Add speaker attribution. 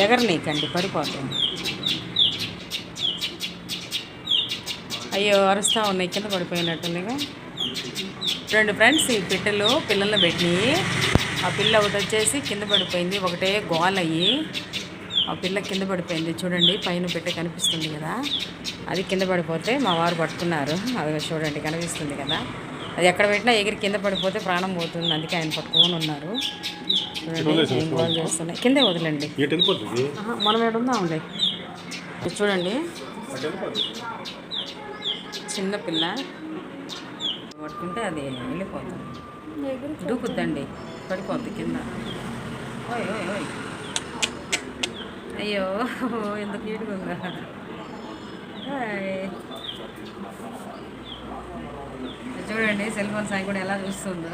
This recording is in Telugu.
Speaker 1: ఎగరనీకండి పడిపోతుంది. అయ్యో అరుస్తూ ఉన్నాయి, కింద పడిపోయినట్టుందిగా. 2 ఫ్రెండ్స్ ఈ పిట్టలు పిల్లల్ని పెట్టినాయి. ఆ పిల్ల ఒకటి వచ్చేసి కింద పడిపోయింది, ఒకటే గోలయ్యి ఆ పిల్ల కింద పడిపోయింది. చూడండి పైన పిట్ట కనిపిస్తుంది కదా, అది కింద పడిపోతే మా వారు పట్టుకున్నారు. అది చూడండి కనిపిస్తుంది కదా, అది ఎక్కడ పెట్టినా ఎగిరి కింద పడిపోతే ప్రాణం పోతుంది, అందుకే ఆయన పట్టుకొని ఉన్నారు. చూడండి ఏం గోల్ చేస్తున్నాయి, కిందే వదిలండి, మనం ఏడుందాంలే. చూడండి చిన్న పిల్ల పట్టుకుంటే అది వెళ్ళిపోతుంది, దూకుద్దండి, పడిపోద్ది కింద. ఓయ్ ఓయ్ ఓయ్, అయ్యో ఎంత క్యూట్గా ఉందా. చూడండి సెల్ ఫోన్ సాయి కూడా ఎలా చూస్తుందో.